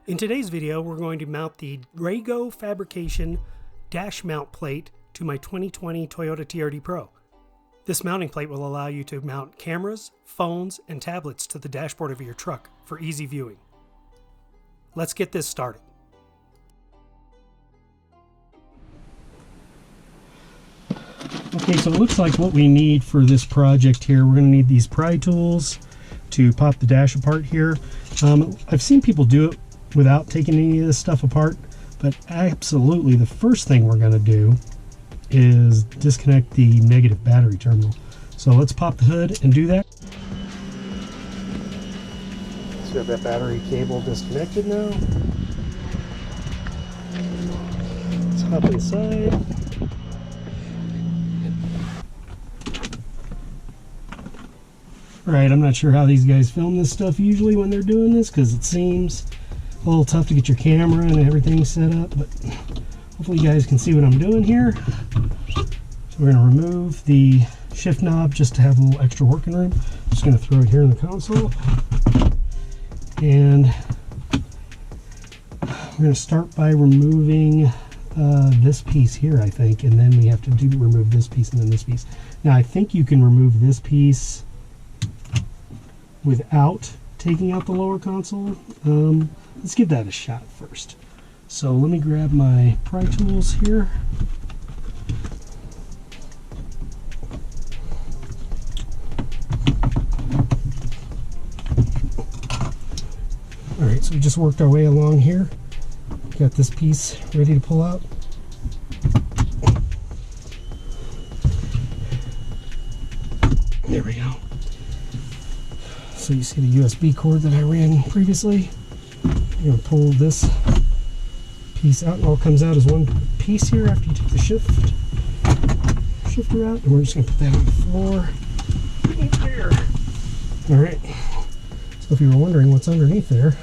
In today's video, we're going to mount the Rago fabrication dash mount plate to my 2020 Toyota TRD Pro. This mounting plate will allow you to mount cameras, phones, and tablets to the dashboard of your truck for easy viewing. Let's get this started. Okay, so it looks like what we need for this project here, we're going to need these pry tools to pop the dash apart here. I've seen people do it without taking any of this stuff apart, but absolutely the first thing we're going to do is disconnect the negative battery terminal. So let's pop the hood and do that. So we have that battery cable disconnected now. Let's hop inside. Alright, I'm not sure how these guys film this stuff usually when they're doing this, because it seems a little tough to get your camera and everything set up, but hopefully you guys can see what I'm doing here. So we're going to remove the shift knob just to have a little extra working room. I'm just going to throw it here in the console. And we're going to start by removing this piece here, I think, and then we have to remove this piece and then this piece. Now I think you can remove this piece without taking out the lower console. Let's give that a shot first. So let me grab my pry tools here. Alright, so we just worked our way along here. Got this piece ready to pull out. There we go. So you see the USB cord that I ran previously. I'm going to pull this piece out, and all comes out as one piece here after you take the shifter out, and we're just going to put that on the floor right there. Alright, so if you were wondering what's underneath there,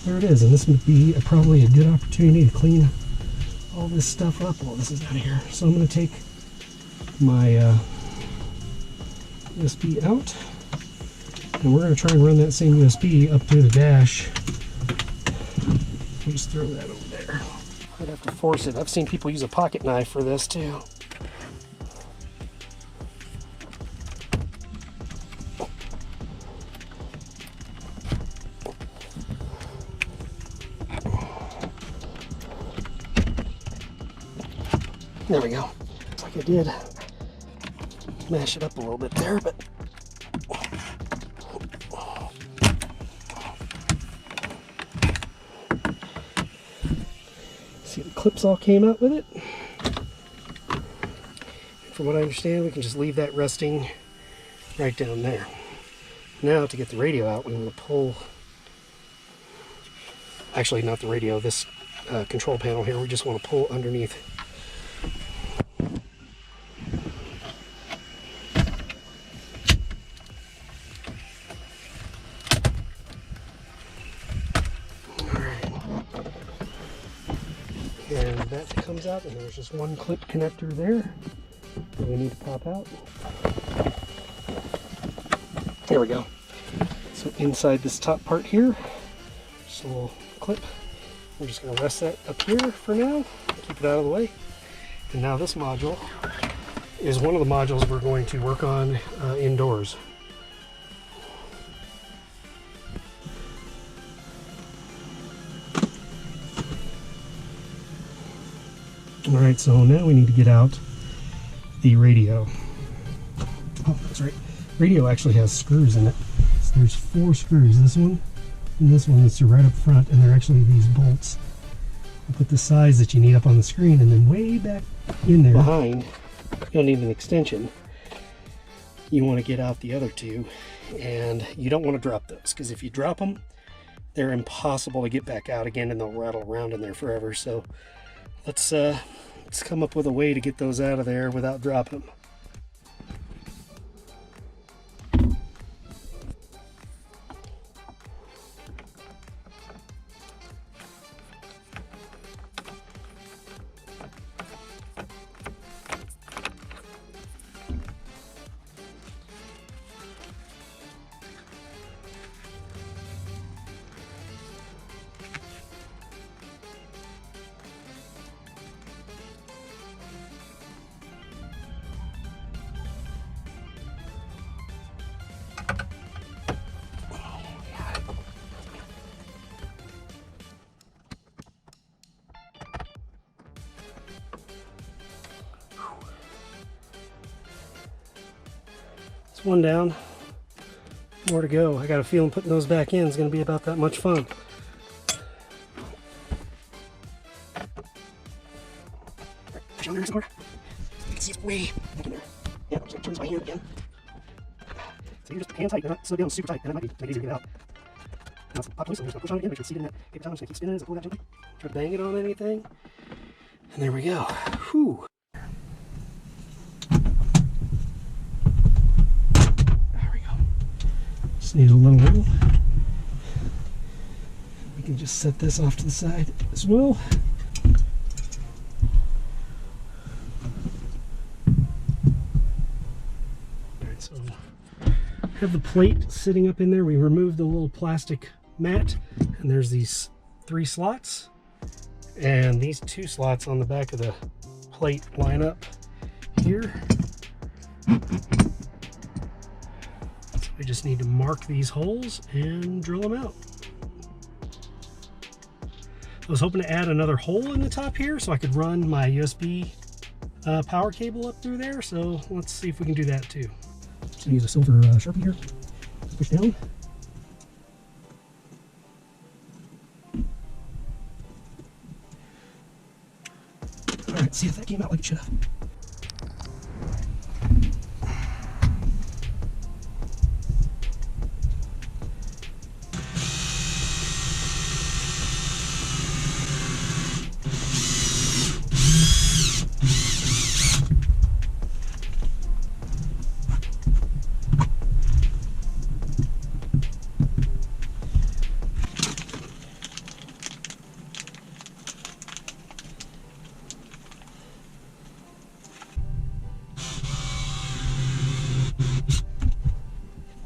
there it is, and this would be probably a good opportunity to clean all this stuff up while this is down here. So I'm going to take my USB out, and we're going to try and run that same USB up through the dash. We'll just throw that over there. I'd have to force it. I've seen people use a pocket knife for this too. There we go. Looks like I did mash it up a little bit there, but see, the clips all came out with it. And from what I understand, we can just leave that resting right down there. Now to get the radio out, we want to pull, actually not the radio, this control panel here, we just want to pull underneath. And that comes out, and there's just one clip connector there that we need to pop out. There we go. So inside this top part here, just a little clip. We're just going to rest that up here for now, keep it out of the way. And now this module is one of the modules we're going to work on indoors. Alright, so now we need to get out the radio. Oh, that's right. Radio actually has screws in it. So there's 4 screws. This one and this one that's right up front, and they're actually these bolts. I'll put the size that you need up on the screen, and then way back in there behind, you'll need an extension. You want to get out the other 2, and you don't want to drop those, because if you drop them, they're impossible to get back out again, and they'll rattle around in there forever. So let's come up with a way to get those out of there without dropping them. It's one down. More to go. I got a feeling putting those back in is going to be about that much fun. Push on there some more. You can see it's way back in there. Yeah, just turns my hand again. So you're just hand tight, they're not slowed down super tight, and it might be easier to get out. Now it's pop loose, I'm just going to push on it again, make sure it's seated in that paper towel. I'm just going to keep spinning as I pull that gently. Try to bang it on anything. And there we go. Whew. There we go. Just need a little wiggle. We can just set this off to the side as well. Alright, so I have the plate sitting up in there. We removed the little plastic mat, and there's these 3 slots. And these 2 slots on the back of the plate line up here. So we just need to mark these holes and drill them out. I was hoping to add another hole in the top here so I could run my USB power cable up through there. So let's see if we can do that too. Just use a silver Sharpie here. Push down. Alright, see if that came out like it should have.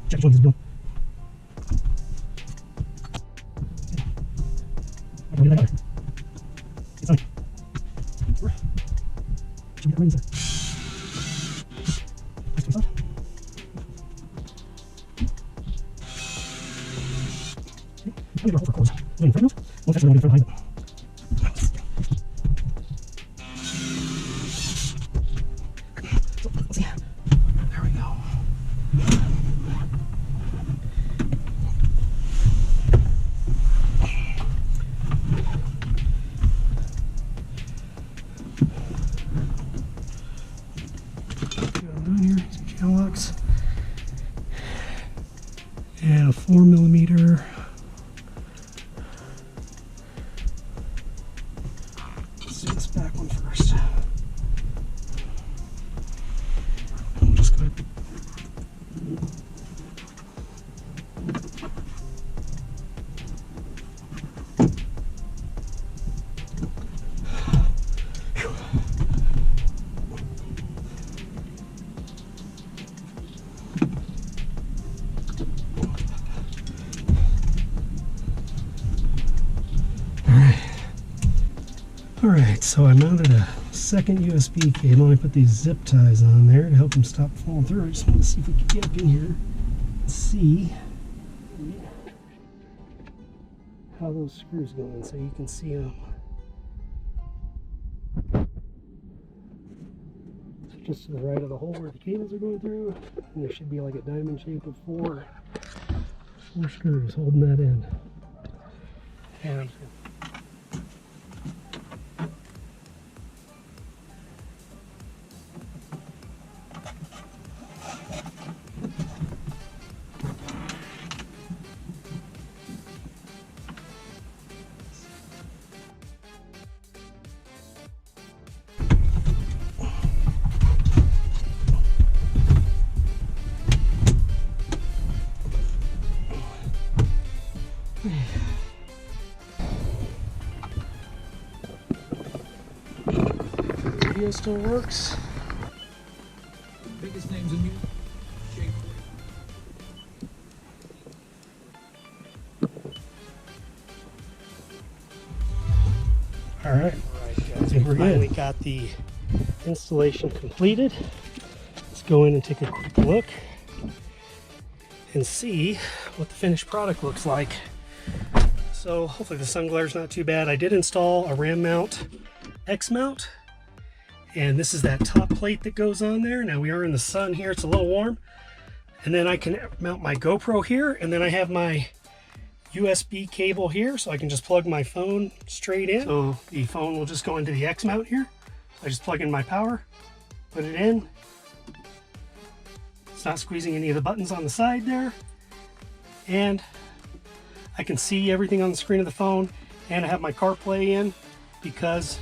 Check which one is doing. It's on. Should we get right inside? Let's do it. I'm going to roll for cords. One in front of it. One actually in front behind it. Let's see. There we go. Locks and a 4mm. Let's do this back one first. We'll just go ahead. Alright, so I mounted a second USB cable and I put these zip ties on there to help them stop falling through. I just want to see if we can get up in here and see how those screws go in so you can see them. So just to the right of the hole where the cables are going through, and there should be like a diamond shape of four screws holding that in. And video still works. Biggest names in music. All right, guys, we finally got the installation completed. Let's go in and take a quick look and see what the finished product looks like. So hopefully the sun glare is not too bad. I did install a RAM mount X mount, and this is that top plate that goes on there. Now we are in the sun here, it's a little warm, And then I can mount my GoPro here, and then I have my USB cable here, so I can just plug my phone straight in. So the phone will just go into the X mount here. I just plug in my power, put it in. It's not squeezing any of the buttons on the side there. And I can see everything on the screen of the phone, and I have my CarPlay in because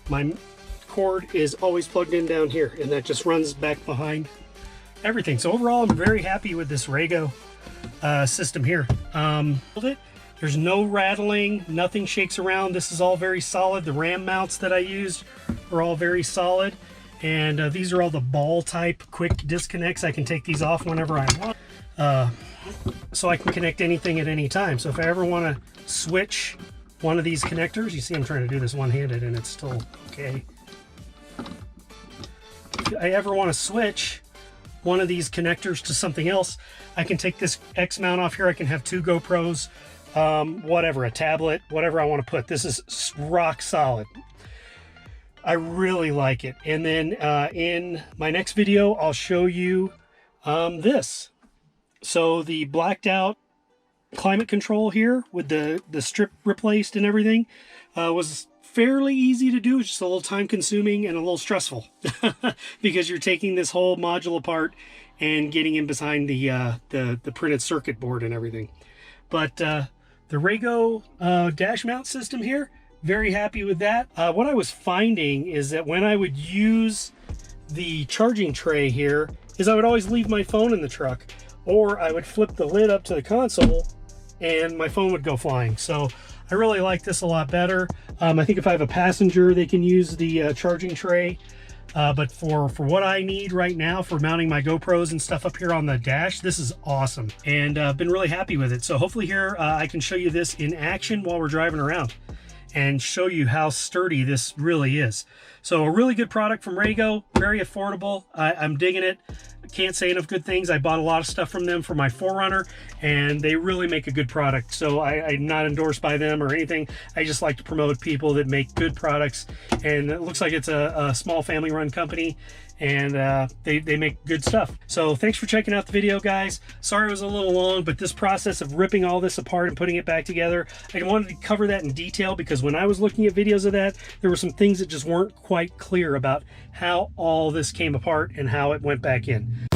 my cord is always plugged in down here, and that just runs back behind everything. So overall, I'm very happy with this Rago system here. There's no rattling, nothing shakes around. This is all very solid. The RAM mounts that I used are all very solid, and these are all the ball type quick disconnects. I can take these off whenever I want, so I can connect anything at any time. So if I ever want to switch one of these connectors, you see I'm trying to do this one-handed and it's still okay. If I ever want to switch one of these connectors to something else, I can take this X mount off here. I can have 2 GoPros, whatever, a tablet, whatever I want to put. This is rock solid. I really like it. And then in my next video, I'll show you this. So the blacked out climate control here with the strip replaced and everything was fairly easy to do. It's just a little time consuming and a little stressful because you're taking this whole module apart and getting in behind the printed circuit board and everything. But the Rago dash mount system here, very happy with that. What I was finding is that when I would use the charging tray here is I would always leave my phone in the truck, or I would flip the lid up to the console and my phone would go flying. So I really like this a lot better. I think if I have a passenger, they can use the charging tray. But for what I need right now for mounting my GoPros and stuff up here on the dash, this is awesome. And I've been really happy with it. So hopefully here I can show you this in action while we're driving around and show you how sturdy this really is. So a really good product from Rago, very affordable. I'm digging it. Can't say enough good things. I bought a lot of stuff from them for my 4Runner, and they really make a good product. So I'm not endorsed by them or anything. I just like to promote people that make good products, and it looks like it's a small family-run company, and they make good stuff. So thanks for checking out the video, guys. Sorry it was a little long, but this process of ripping all this apart and putting it back together, I wanted to cover that in detail because when I was looking at videos of that, there were some things that just weren't quite clear about how all this came apart and how it went back in.